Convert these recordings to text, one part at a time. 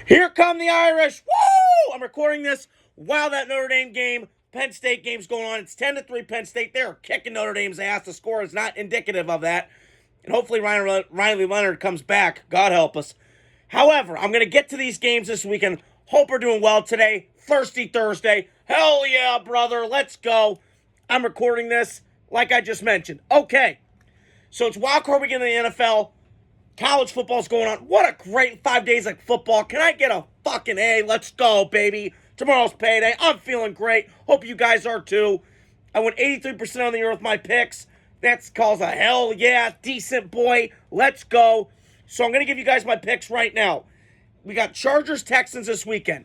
Here come the Irish. Woo! I'm recording this while that Notre Dame game, Penn State game's going on. It's 10-3 Penn State. They're kicking Notre Dame's ass. The score is not indicative of that. And hopefully Riley Leonard comes back. God help us. However, I'm going to get to these games this weekend. Hope we're doing well today. Thirsty Thursday. Hell yeah, brother. Let's go. I'm recording this like I just mentioned. Okay. So it's wild card weekend in the NFL. College football's going on. What a great 5 days of football. Can I get a fucking A? Let's go, baby. Tomorrow's payday. I'm feeling great. Hope you guys are too. I went 83% on the year with my picks. That's calls a hell yeah. Decent boy. Let's go. So I'm going to give you guys my picks right now. We got Chargers-Texans this weekend.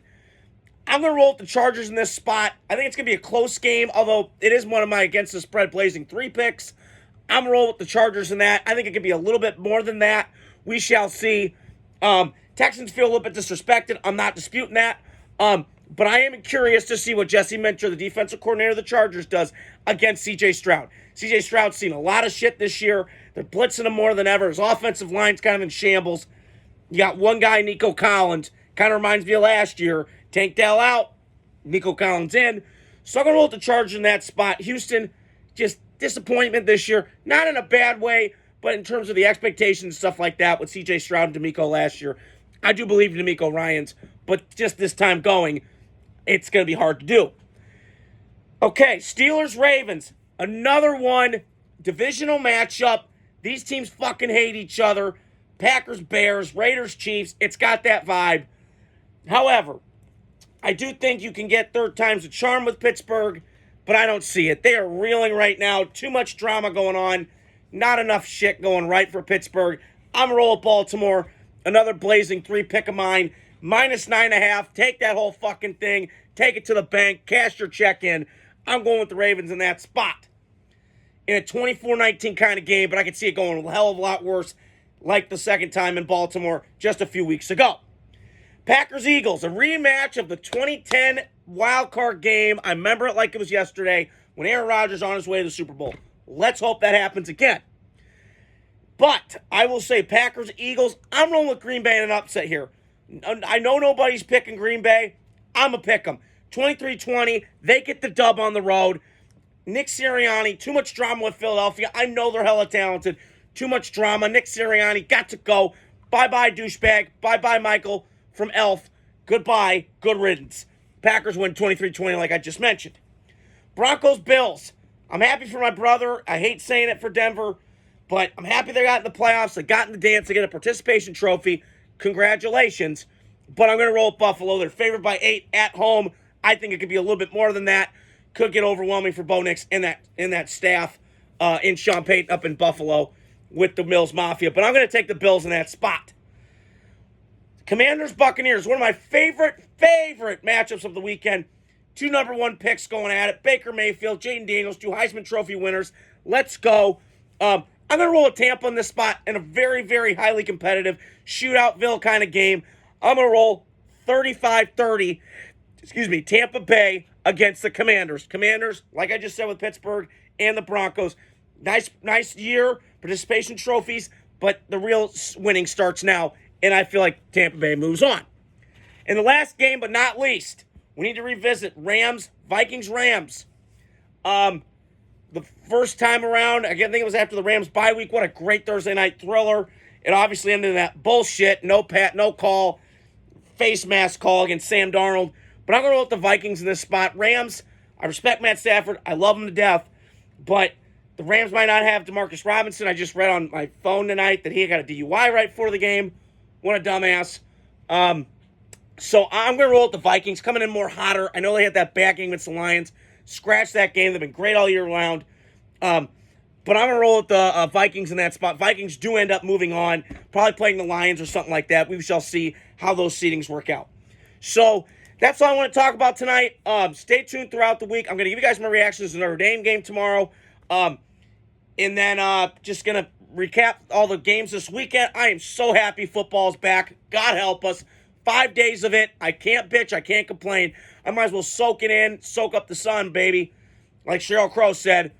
I'm going to roll with the Chargers in this spot. I think it's going to be a close game, although it is one of my against the spread blazing 3 picks. I'm going to roll with the Chargers in that. I think it could be a little bit more than that. We shall see. Texans feel a little bit disrespected. I'm not disputing that. But I am curious to see what Jesse Minter, the defensive coordinator of the Chargers, does against C.J. Stroud. C.J. Stroud's seen a lot of shit this year. They're blitzing him more than ever. His offensive line's kind of in shambles. You got one guy, Nico Collins. Kind of reminds me of last year. Tank Dell out. Nico Collins in. So I'm going to roll with the Chargers in that spot. Houston, just disappointment this year. Not in a bad way, but in terms of the expectations and stuff like that with C.J. Stroud and D'Amico last year. I do believe in D'Amico Ryans, but just this time going, it's going to be hard to do. Okay, Steelers-Ravens. Another one. Divisional matchup. These teams fucking hate each other. Packers-Bears, Raiders-Chiefs. It's got that vibe. However, I do think you can get third time's a charm with Pittsburgh, but I don't see it. They are reeling right now. Too much drama going on. Not enough shit going right for Pittsburgh. I'm rolling Baltimore. Another blazing 3 pick of mine. -9.5. Take that whole fucking thing. Take it to the bank. Cash your check in. I'm going with the Ravens in that spot. In a 24-19 kind of game, but I could see it going a hell of a lot worse, like the second time in Baltimore just a few weeks ago. Packers-Eagles, a rematch of the 2010 wild card game. I remember it like it was yesterday when Aaron Rodgers on his way to the Super Bowl. Let's hope that happens again. But I will say Packers-Eagles, I'm rolling with Green Bay in an upset here. I know nobody's picking Green Bay. I'm going to pick them. 23-20, they get the dub on the road. Nick Sirianni, too much drama with Philadelphia. I know they're hella talented. Too much drama. Nick Sirianni got to go. Bye-bye, douchebag. Bye-bye, Michael from Elf. Goodbye. Good riddance. Packers win 23-20 like I just mentioned. Broncos-Bills. I'm happy for my brother. I hate saying it for Denver, but I'm happy they got in the playoffs. They got in the dance. They get a participation trophy. Congratulations. But I'm going to roll with Buffalo. They're favored by 8 at home. I think it could be a little bit more than that. Could get overwhelming for Bo Nix and that staff in Sean Payton up in Buffalo with the Mills Mafia. But I'm going to take the Bills in that spot. Commanders-Buccaneers, one of my favorite matchups of the weekend. 2 number 1 picks going at it. Baker Mayfield, Jaden Daniels, 2 Heisman Trophy winners. Let's go. I'm going to roll with Tampa in this spot in a very, very highly competitive shootoutville kind of game. I'm going to roll 35-30, Tampa Bay against the Commanders. Commanders, like I just said with Pittsburgh and the Broncos, nice year, participation trophies, but the real winning starts now, and I feel like Tampa Bay moves on. In the last game, but not least, we need to revisit Vikings-Rams. The first time around, again, I think it was after the Rams bye week. What a great Thursday night thriller. It obviously ended in that bullshit, no call, face mask call against Sam Darnold. But I'm going to roll with the Vikings in this spot. Rams, I respect Matt Stafford. I love him to death. But the Rams might not have Demarcus Robinson. I just read on my phone tonight that he got a DUI right before the game. What a dumbass. So I'm going to roll with the Vikings, coming in more hotter. I know they had that bad game against the Lions. Scratch that game. They've been great all year round. But I'm going to roll with the Vikings in that spot. Vikings do end up moving on, probably playing the Lions or something like that. We shall see how those seedings work out. So that's all I want to talk about tonight. Stay tuned throughout the week. I'm going to give you guys my reactions to the Notre Dame game tomorrow. And then just going to recap all the games this weekend. I am so happy football's back. God help us. 5 days of it. I can't bitch. I can't complain. I might as well soak it in, soak up the sun, baby, like Sheryl Crow said,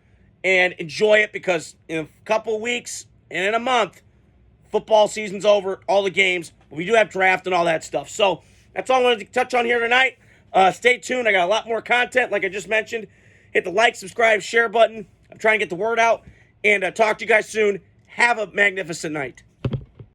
and enjoy it because in a couple weeks and in a month, Football season's over, all the games. But we do have draft and all that stuff. So that's all I wanted to touch on here tonight. Stay tuned. I got a lot more content, like I just mentioned. Hit the like, subscribe, share button. I'm trying to get the word out. And talk to you guys soon. Have a magnificent night.